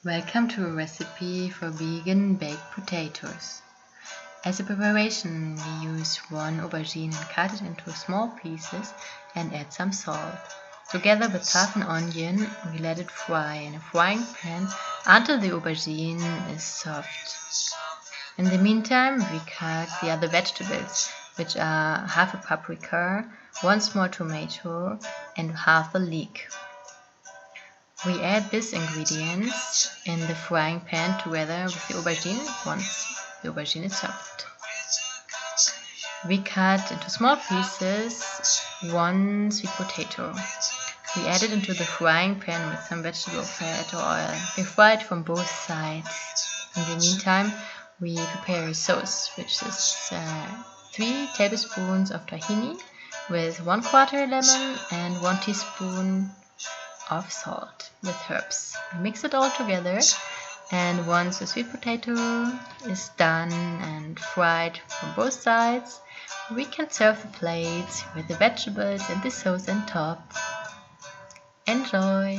Welcome to a recipe for vegan baked potatoes. As a preparation, we use one aubergine and cut it into small pieces and add some salt. Together with half an onion, we let it fry in a frying pan until the aubergine is soft. In the meantime, we cut the other vegetables, which are half a paprika, one small tomato, and half a leek. We add these ingredients in the frying pan together with the aubergine once the aubergine is soft. We cut into small pieces one sweet potato. We add it into the frying pan with some vegetable fat or oil. We fry it from both sides. In the meantime, we prepare a sauce, which is 3 tablespoons of tahini with 1/4 lemon and 1 teaspoon of salt with herbs. We mix it all together, and once the sweet potato is done and fried from both sides, we can serve the plates with the vegetables and the sauce on top. Enjoy!